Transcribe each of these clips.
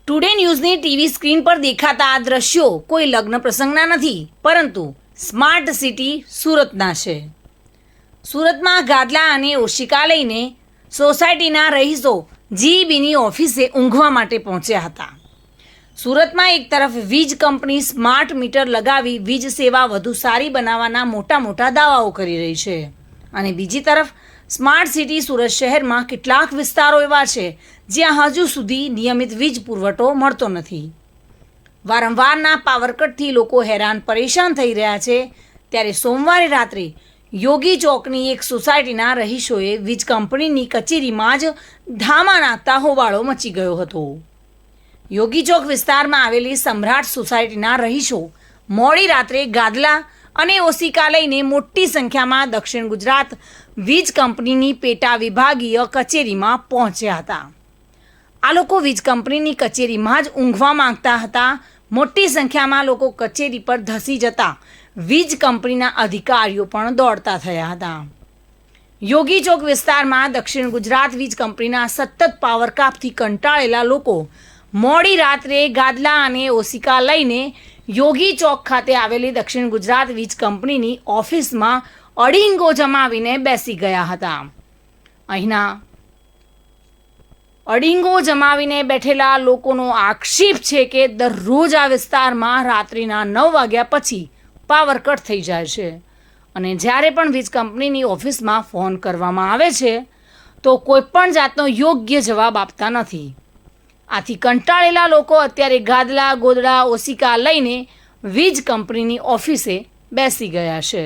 Today ન્યૂઝની TV screen પર દેખાતા આ દ્રશ્યો કોઈ લગ્ન પ્રસંગના નથી, પરંતુ સ્માર્ટ સિટી સુરતના છે। સુરતમાં ગાદલા અને ઓશિકા લઈને સોસાયટીના રહીશો જીઈબીની ઓફિસે ઊંઘવા માટે પહોંચ્યા હતા। સુરતમાં એક તરફ વીજ કંપની સ્માર્ટ મીટર લગાવી વીજ સેવા વધુ સારી બનાવવાના મોટા દાવાઓ કરી રહી છે, અને બીજી તરફ સ્માર્ટ સિટી સુરત શહેરમાં કેટલાક વિસ્તારો એવા છે જ્યાં હજુ સુધી નિયમિત વીજ પુરવઠો મળતો નથી। વારંવારના પાવર કટથી લોકો હેરાન પરેશાન થઈ રહ્યા છે। ત્યારે સોમવારે રાત્રે યોગી ચોકની એક સોસાયટીના રહીશોએ વીજ કંપનીની કચેરીમાં જ ધામા નાખતા હોબાળો મચી ગયો હતો। યોગી ચોક વિસ્તારમાં આવેલી સમ્રાટ સોસાયટીના રહીશો મોડી રાત્રે ગાદલા અને ઓશિકા લઈને મોટી સંખ્યામાં દક્ષિણ ગુજરાત વીજ કંપનીની પેટા વિભાગીય કચેરીમાં પહોંચ્યા હતા। આ લોકો વીજ કંપનીની કચેરીમાં જ ઊંઘવા માંગતા હતા। મોટી સંખ્યામાં લોકો કચેરી પર ધસી જતા વીજ કંપનીના અધિકારીઓ પણ દોડતા થયા હતા। યોગી ચોક વિસ્તારમાં દક્ષિણ ગુજરાત વીજ કંપનીના સતત પાવર કાપથી કંટાળેલા લોકો મોડી રાત્રે ગાદલા અને ઓશિકા લઈને યોગી ચોક ખાતે આવેલી દક્ષિણ ગુજરાત વીજ કંપનીની ઓફિસમાં અડીંગો જમાવીને બેસી ગયા હતા। અહીંના અડીંગો જમાવીને બેઠેલા લોકોનો આક્ષેપ છે કે દરરોજ આ વિસ્તારમાં રાત્રિના 9 વાગ્યા પછી પાવર કટ થઈ જાય છે, અને જ્યારે પણ વીજ કંપનીની ઓફિસમાં ફોન કરવામાં આવે છે તો કોઈ પણ જાતનો યોગ્ય જવાબ આપતા નથી। આથી કંટાળેલા લોકો અત્યારે ગાદલા ગોદડા ઓશિકા લઈને વીજ કંપનીની ઓફિસે બેસી ગયા છે।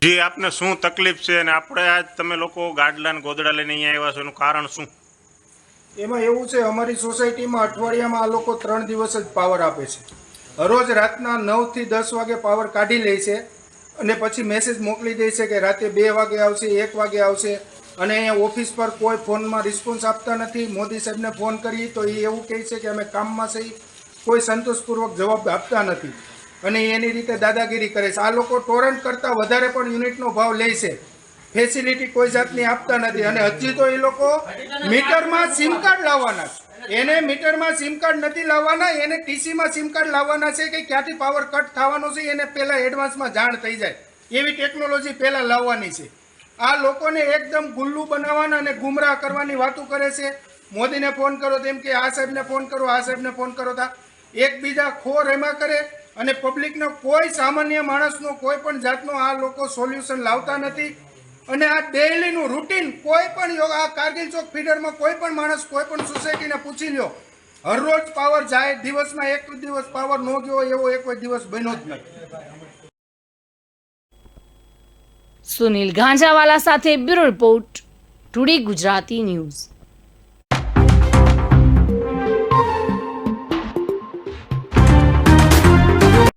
જી, આપને શું તકલીફ છે અને આપણે આજ તમે લોકો ગાદલા ને ગોદડા લઈને અહીંયા આવ્યા છો, એનું કારણ શું? એમાં એવું છે, અમારી સોસાયટીમાં અઠવાડિયામાં આ લોકો 3 દિવસ જ પાવર આપે છે। રોજ રાતના 9 થી 10 વાગે પાવર કાઢી લે છે અને પછી મેસેજ મોકલી દે છે કે રાતે 2 વાગે આવશે, 1 વાગે આવશે, અને અહીંયા ઓફિસ પર કોઈ ફોનમાં રિસ્પોન્સ આપતા નથી। મોદી સાહેબને ફોન કરીએ તો એ એવું કહે છે કે અમે કામમાં છીએ, કોઈ સંતોષપૂર્વક જવાબ આપતા નથી, અને એની રીતે દાદાગીરી કરે છે। આ લોકો ટોરન્ટ કરતાં વધારે પણ યુનિટનો ભાવ લે છે, ફેસિલિટી કોઈ જાતની આપતા નથી, અને હજી તો એ લોકો મીટરમાં સિમ કાર્ડ લાવવાના છે। એને મીટરમાં સિમ કાર્ડ નથી લાવવાના, એને ટીસીમાં સિમ કાર્ડ લાવવાના છે કે ક્યાંથી પાવર કટ થવાનો છે એને પહેલાં એડવાન્સમાં જાણ થઈ જાય એવી ટેકનોલોજી પહેલાં લાવવાની છે। આ લોકોને એકદમ ગુલ્લુ બનાવવાના અને ગુમરાહ કરવાની વાતો કરે છે। મોદીને ફોન કરો તેમ કે આ સાહેબને ફોન કરો, આ સાહેબને ફોન કરો, તા એકબીજા ખોર એમાં કરે, અને પબ્લિકનો કોઈ સામાન્ય માણસનો કોઈ પણ જાતનો આ લોકો સોલ્યુશન લાવતા નથી। અને આ ડેઇલીનું રૂટીન કોઈ પણ આ કારગિલ ચોક ફીડરમાં કોઈ પણ માણસ કોઈ પણ સોસાયટીને પૂછી લ્યો, હરરોજ પાવર જાય, દિવસમાં એક દિવસ પાવર ન ગયો એવો એક કોઈ દિવસ બન્યો જ નથી। સુનિલ ગાંજાવાલા સાથે bureau report, today Gujarati news.